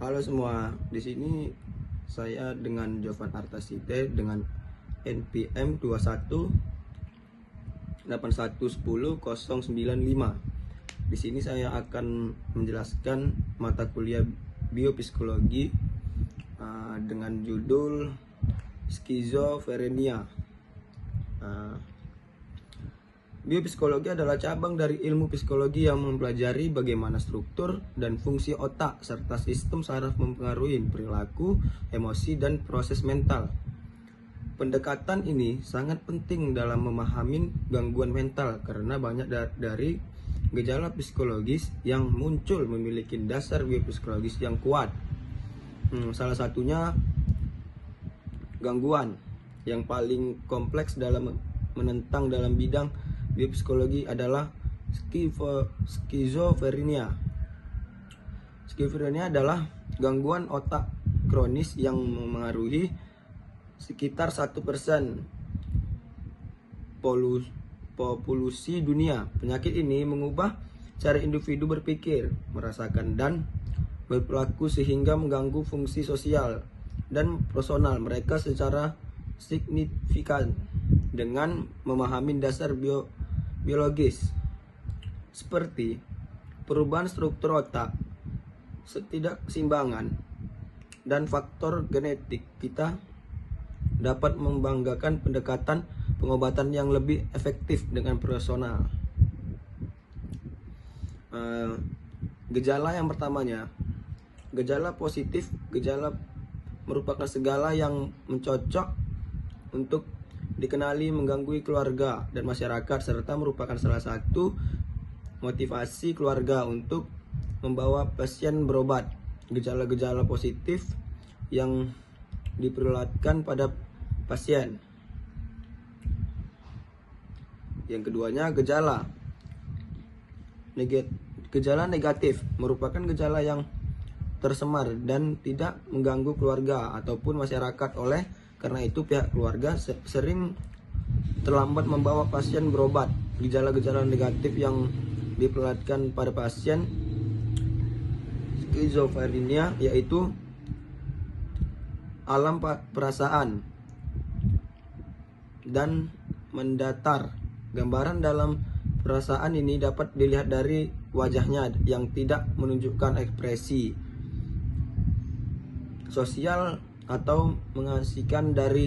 Halo semua, di sini saya dengan Jovan Artasite dengan NPM 21811095. Di sini saya akan menjelaskan mata kuliah biopsikologi dengan judul skizofrenia. Biopsikologi adalah cabang dari ilmu psikologi yang mempelajari bagaimana struktur dan fungsi otak serta sistem saraf mempengaruhi perilaku, emosi, dan proses mental. Pendekatan ini sangat penting dalam memahami gangguan mental karena banyak dari gejala psikologis yang muncul memiliki dasar biopsikologis yang kuat. Salah satunya gangguan yang paling kompleks dalam menentang dalam bidang biopsikologi adalah skizofrenia. Skizofrenia adalah gangguan otak kronis yang memengaruhi sekitar 1% populasi dunia. Penyakit ini mengubah cara individu berpikir, merasakan, dan berperilaku sehingga mengganggu fungsi sosial dan personal mereka secara signifikan. Dengan memahami dasar biologis seperti perubahan struktur otak, ketidakseimbangan, dan faktor genetik, kita dapat membanggakan pendekatan pengobatan yang lebih efektif dengan personal. Gejala yang pertamanya, gejala positif. Gejala merupakan segala yang mencocok untuk dikenali mengganggu keluarga dan masyarakat serta merupakan salah satu motivasi keluarga untuk membawa pasien berobat. Gejala-gejala positif yang diperlihatkan pada pasien. Yang keduanya, gejala negatif merupakan gejala yang tersemar dan tidak mengganggu keluarga ataupun masyarakat. Karena itu pihak keluarga sering terlambat membawa pasien berobat. Gejala-gejala negatif yang diperlihatkan pada pasien skizofrenia yaitu alam perasaan dan mendatar. Gambaran dalam perasaan ini dapat dilihat dari wajahnya yang tidak menunjukkan ekspresi sosial atau mengasihkan dari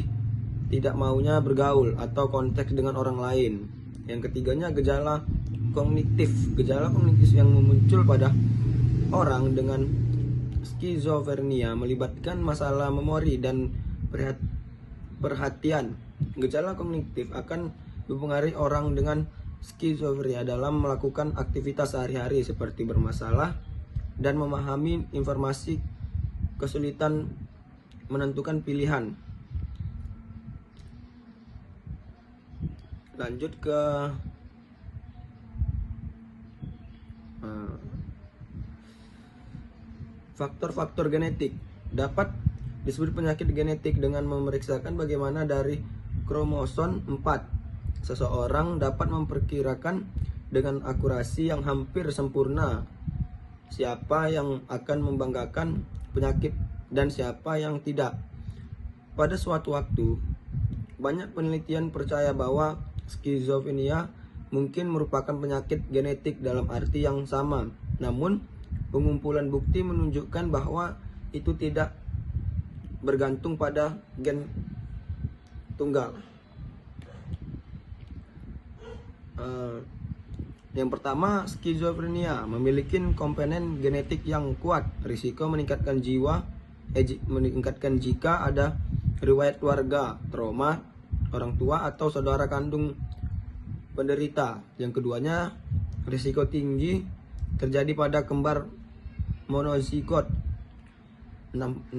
tidak maunya bergaul atau konteks dengan orang lain. Yang ketiganya, gejala kognitif. Gejala kognitif yang muncul pada orang dengan skizofrenia melibatkan masalah memori dan perhatian. Gejala kognitif akan mempengaruhi orang dengan skizofrenia dalam melakukan aktivitas sehari-hari seperti bermasalah dan memahami informasi, kesulitan menentukan pilihan. Lanjut ke faktor-faktor genetik. Dapat disebut penyakit genetik dengan memeriksakan bagaimana dari kromosom 4. Seseorang dapat memperkirakan dengan akurasi yang hampir sempurna siapa yang akan membanggakan penyakit dan siapa yang tidak. Pada suatu waktu, banyak penelitian percaya bahwa skizofrenia mungkin merupakan penyakit genetik dalam arti yang sama. Namun, pengumpulan bukti menunjukkan bahwa itu tidak bergantung pada gen tunggal. Yang pertama, skizofrenia memiliki komponen genetik yang kuat. Risiko meningkatkan jika ada riwayat keluarga, trauma, orang tua atau saudara kandung penderita. Yang keduanya, risiko tinggi terjadi pada kembar monozigot 6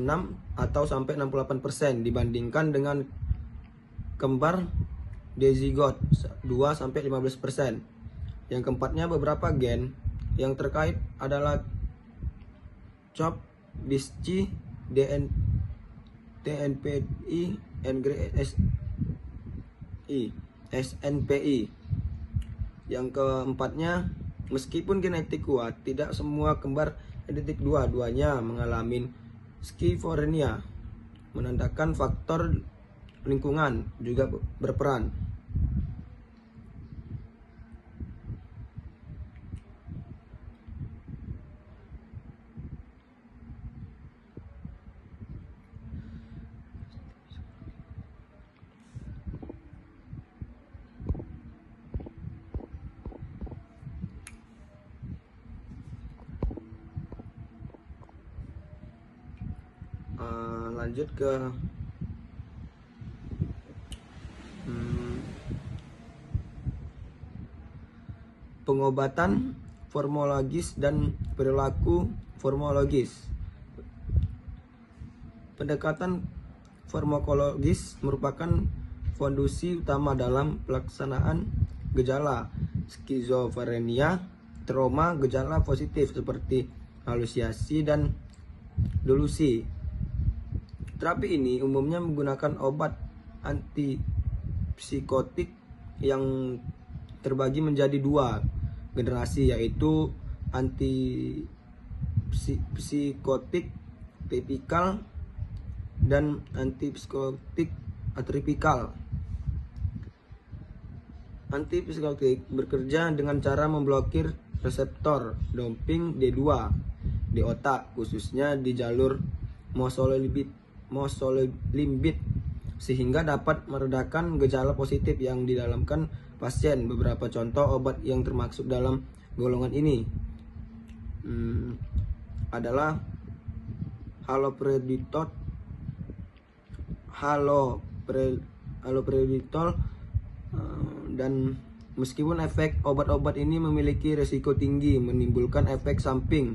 atau sampai 68% dibandingkan dengan kembar dizigot 2 sampai 15%. Yang keempatnya, beberapa gen yang terkait adalah COP, DISC, TNPI, SNPI. Yang keempatnya, meskipun genetik kuat, tidak semua kembar Titik dua-duanya mengalami skizofrenia, menandakan faktor lingkungan juga berperan. Lanjut ke pengobatan farmakologis dan perilaku farmakologis. Pendekatan farmakologis merupakan fondasi utama dalam pelaksanaan gejala skizofrenia, trauma, gejala positif seperti halusinasi dan delusi. Terapi ini umumnya menggunakan obat antipsikotik yang terbagi menjadi dua generasi, yaitu antipsikotik tipikal dan antipsikotik atipikal. Antipsikotik bekerja dengan cara memblokir reseptor dopamin D2 di otak, khususnya di jalur musolimbit, sehingga dapat meredakan gejala positif yang didalamkan pasien. Beberapa contoh obat yang termasuk dalam golongan ini adalah haloperidol, dan meskipun efek obat-obat ini memiliki risiko tinggi menimbulkan efek samping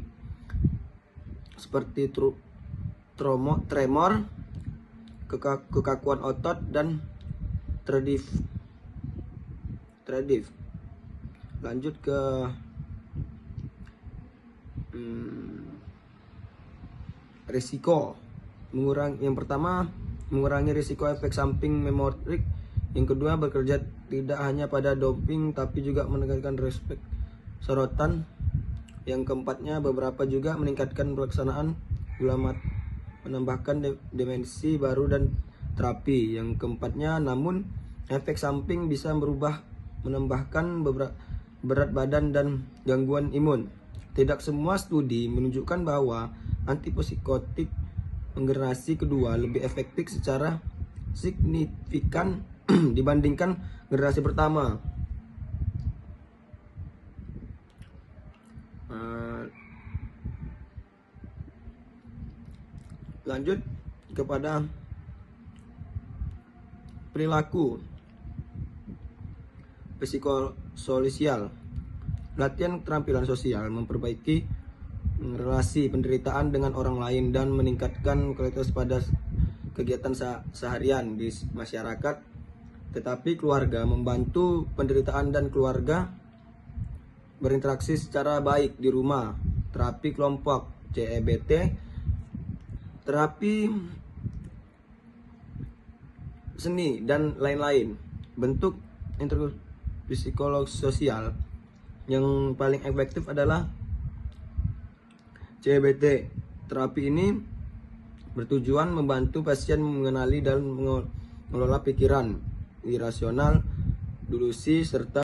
seperti tremor, kekakuan otot, dan terdif. Lanjut ke risiko. Yang pertama, mengurangi risiko efek samping memorik. Yang kedua, bekerja tidak hanya pada doping tapi juga meningkatkan respek sorotan. Yang keempatnya, beberapa juga meningkatkan pelaksanaan gula, menambahkan dimensi baru dan terapi. Yang keempatnya, namun efek samping bisa menambahkan berat badan dan gangguan imun. Tidak semua studi menunjukkan bahwa antipsikotik generasi kedua lebih efektif secara signifikan dibandingkan generasi pertama. Lanjut kepada perilaku psikososial. Latihan keterampilan sosial memperbaiki relasi penderitaan dengan orang lain dan meningkatkan kualitas pada kegiatan seharian di masyarakat. Tetapi keluarga membantu penderitaan dan keluarga berinteraksi secara baik di rumah. Terapi kelompok CBT, terapi seni, dan lain-lain. Bentuk psikolog sosial yang paling efektif adalah CBT. Terapi ini bertujuan membantu pasien mengenali dan mengelola pikiran irasional, delusi, serta